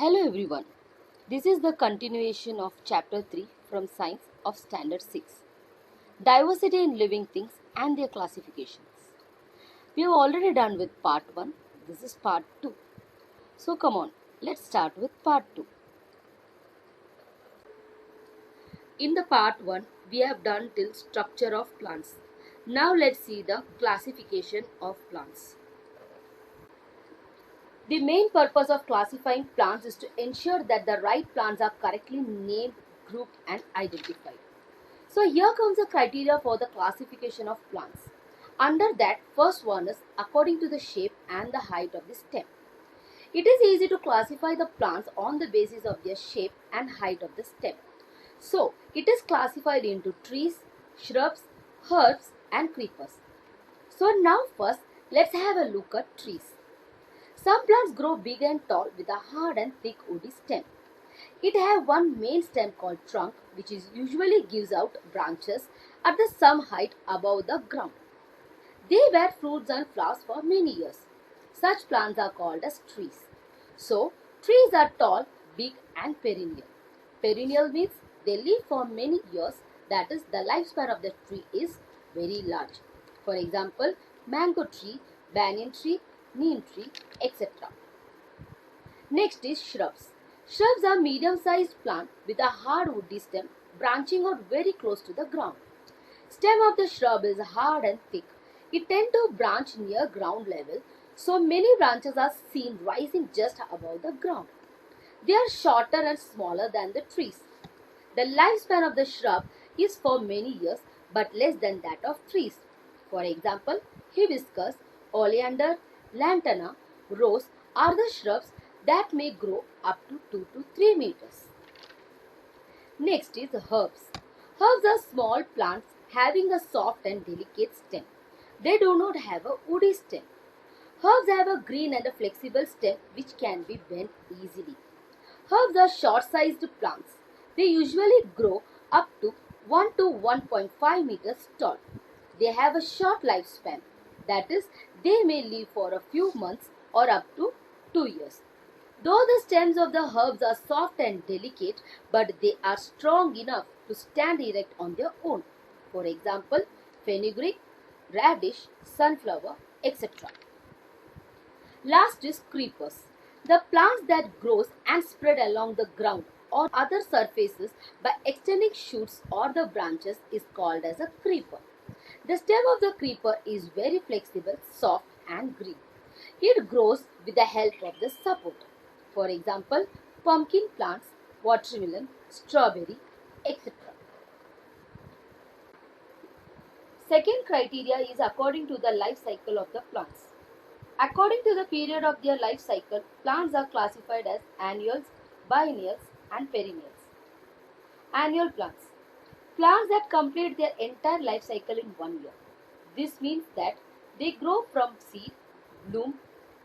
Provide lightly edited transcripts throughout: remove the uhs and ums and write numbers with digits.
Hello everyone. This is the continuation of chapter 3 from Science of Standard 6. Diversity in living things and their classifications. We have already done with part 1. This is part 2. So come on, let's start with part 2. In the part 1, we have done till structure of plants. Now let's see the classification of plants. The main purpose of classifying plants is to ensure that the right plants are correctly named, grouped and identified. So here comes the criteria for the classification of plants. Under that, first one is according to the shape and the height of the stem. It is easy to classify the plants on the basis of their shape and height of the stem. So it is classified into trees, shrubs, herbs and creepers. So now first let's have a look at trees. Some plants grow big and tall with a hard and thick woody stem. It has one main stem called trunk, which usually gives out branches at the some height above the ground. They bear fruits and flowers for many years. Such plants are called as trees. So, trees are tall, big and perennial. Perennial means they live for many years, that is, the lifespan of the tree is very large. For example, mango tree, banyan tree, neem tree, etc. Next is shrubs. Shrubs are medium-sized plants with a hard woody stem branching out very close to the ground. Stem of the shrub is hard and thick. It tends to branch near ground level, so many branches are seen rising just above the ground. They are shorter and smaller than the trees. The lifespan of the shrub is for many years but less than that of trees. For example, hibiscus, oleander, lantana, rose are the shrubs that may grow up to 2 to 3 meters. Next is herbs. Herbs are small plants having a soft and delicate stem. They do not have a woody stem. Herbs have a green and a flexible stem which can be bent easily. Herbs are short-sized plants. They usually grow up to 1 to 1.5 meters tall. They have a short lifespan. That is, they may live for a few months or up to 2 years. Though the stems of the herbs are soft and delicate, but they are strong enough to stand erect on their own. For example, fenugreek, radish, sunflower, etc. Last is creepers. The plants that grows and spread along the ground or other surfaces by extending shoots or the branches is called as a creeper. The stem of the creeper is very flexible, soft and green. It grows with the help of the support. For example, pumpkin plants, watermelon, strawberry, etc. Second criteria is according to the life cycle of the plants. According to the period of their life cycle, plants are classified as annuals, biennials and perennials. Annual plants. Plants that complete their entire life cycle in 1 year. This means that they grow from seed, bloom,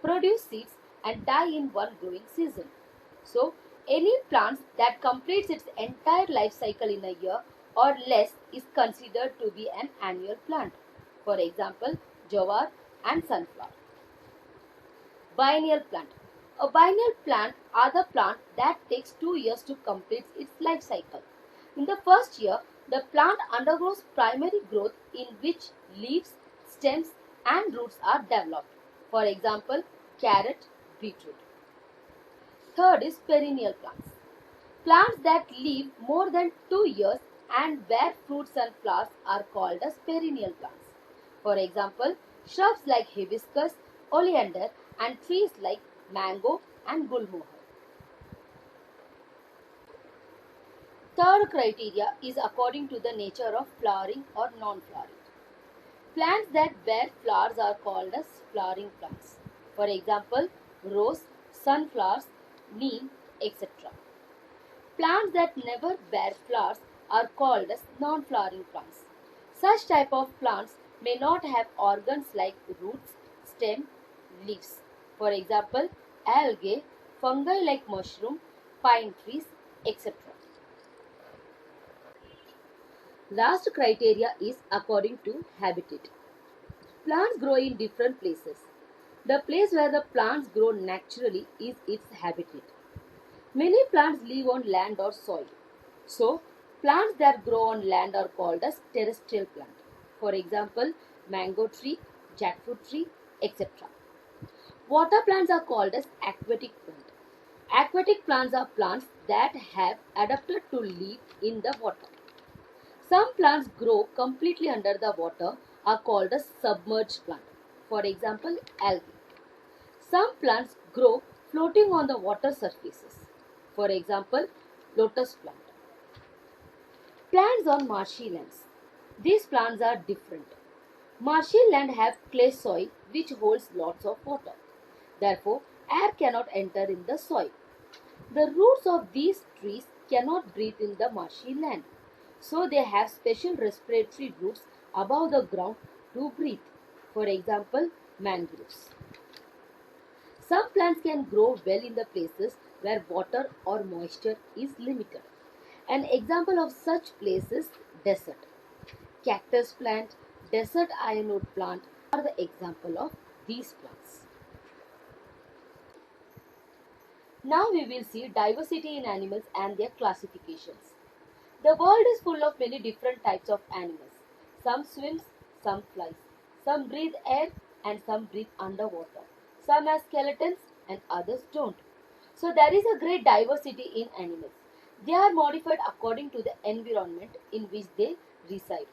produce seeds and die in one growing season. So, any plant that completes its entire life cycle in a year or less is considered to be an annual plant. For example, jowar and sunflower. Biennial plant. A biennial plant are the plant that takes 2 years to complete its life cycle. In the first year, the plant undergoes primary growth in which leaves, stems and roots are developed. For example, carrot, beetroot. Third is perennial plants. Plants that live more than 2 years and bear fruits and flowers are called as perennial plants. For example, shrubs like hibiscus, oleander and trees like mango and gulmohar. Third criteria is according to the nature of flowering or non-flowering. Plants that bear flowers are called as flowering plants. For example, rose, sunflowers, neem, etc. Plants that never bear flowers are called as non-flowering plants. Such type of plants may not have organs like roots, stem, leaves. For example, algae, fungi like mushroom, pine trees, etc. Last criteria is according to habitat. Plants grow in different places. The place where the plants grow naturally is its habitat. Many plants live on land or soil. So, plants that grow on land are called as terrestrial plant. For example, mango tree, jackfruit tree, etc. Water plants are called as aquatic plants. Aquatic plants are plants that have adapted to live in the water. Some plants grow completely under the water are called as submerged plant. For example, algae. Some plants grow floating on the water surfaces. For example, lotus plant. Plants on marshy lands. These plants are different. Marshy land have clay soil which holds lots of water. Therefore, air cannot enter in the soil. The roots of these trees cannot breathe in the marshy land. So they have special respiratory roots above the ground to breathe. For example, mangroves. Some plants can grow well in the places where water or moisture is limited. An example of such places, desert. Cactus plant, desert ironwood plant are the example of these plants. Now we will see diversity in animals and their classifications. The world is full of many different types of animals. Some swims, some flies. Some breathe air and some breathe underwater. Some have skeletons and others don't. So there is a great diversity in animals. They are modified according to the environment in which they reside.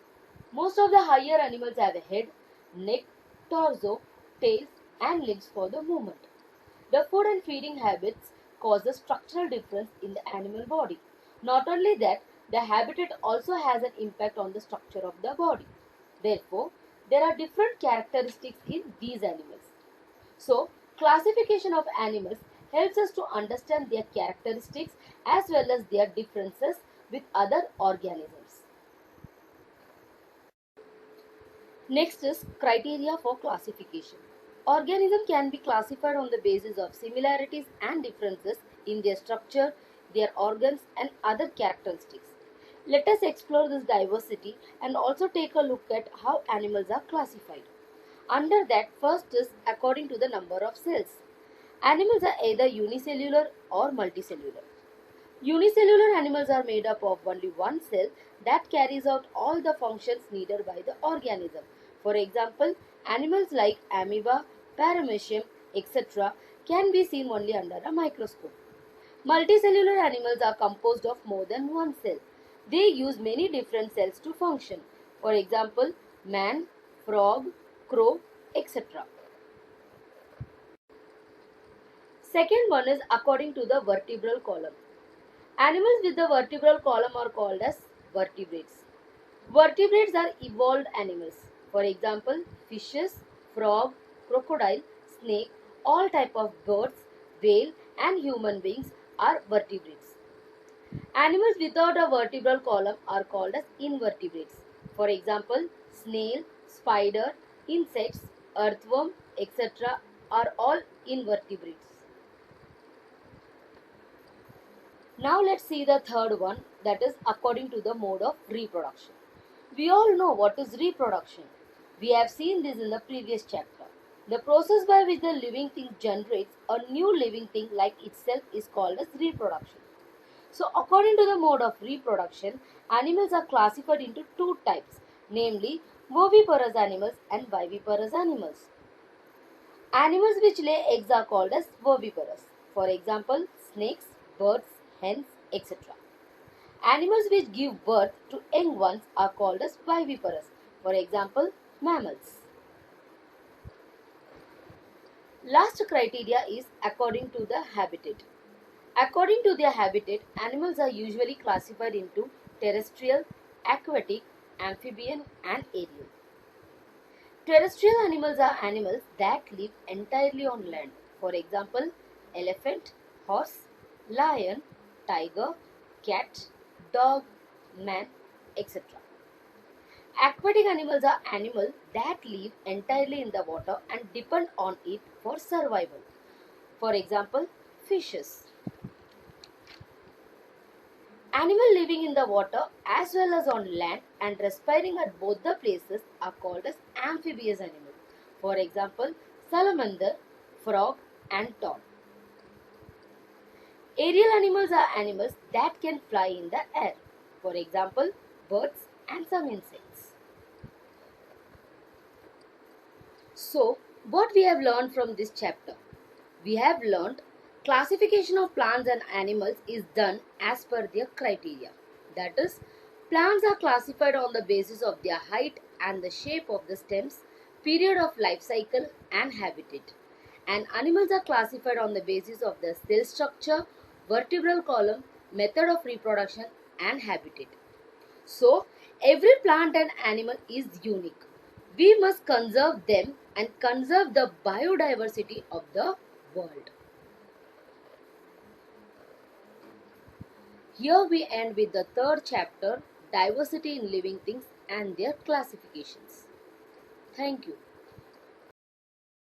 Most of the higher animals have a head, neck, torso, tails and limbs for the movement. The food and feeding habits cause a structural difference in the animal body. Not only that, the habitat also has an impact on the structure of the body. Therefore, there are different characteristics in these animals. So, classification of animals helps us to understand their characteristics as well as their differences with other organisms. Next is criteria for classification. Organisms can be classified on the basis of similarities and differences in their structure, their organs, and other characteristics. Let us explore this diversity and also take a look at how animals are classified. Under that, first is according to the number of cells. Animals are either unicellular or multicellular. Unicellular animals are made up of only one cell that carries out all the functions needed by the organism. For example, animals like amoeba, paramecium, etc. can be seen only under a microscope. Multicellular animals are composed of more than one cell. They use many different cells to function. For example, man, frog, crow, etc. Second one is according to the vertebral column. Animals with the vertebral column are called as vertebrates. Vertebrates are evolved animals. For example, fishes, frog, crocodile, snake, all type of birds, whale and human beings are vertebrates. Animals without a vertebral column are called as invertebrates. For example, snail, spider, insects, earthworm, etc. are all invertebrates. Now let's see the third one, that is according to the mode of reproduction. We all know what is reproduction. We have seen this in the previous chapter. The process by which the living thing generates a new living thing like itself is called as reproduction. So according to the mode of reproduction, animals are classified into two types, namely oviparous animals and viviparous animals. Animals which lay eggs are called as oviparous. For example, snakes, birds, hens, etc. Animals which give birth to young ones are called as viviparous. For example, mammals. Last criteria is according to the habitat. According to their habitat, animals are usually classified into terrestrial, aquatic, amphibian and aerial. Terrestrial animals are animals that live entirely on land. For example, elephant, horse, lion, tiger, cat, dog, man, etc. Aquatic animals are animals that live entirely in the water and depend on it for survival. For example, fishes. Animals living in the water as well as on land and respiring at both the places are called as amphibious animals. For example, salamander, frog and toad. Aerial animals are animals that can fly in the air. For example, birds and some insects. So, what we have learned from this chapter? We have learned classification of plants and animals is done as per their criteria. That is, plants are classified on the basis of their height and the shape of the stems, period of life cycle and habitat. And animals are classified on the basis of their cell structure, vertebral column, method of reproduction and habitat. So, every plant and animal is unique. We must conserve them and conserve the biodiversity of the world. Here we end with the third chapter, diversity in living things and their classifications. Thank you.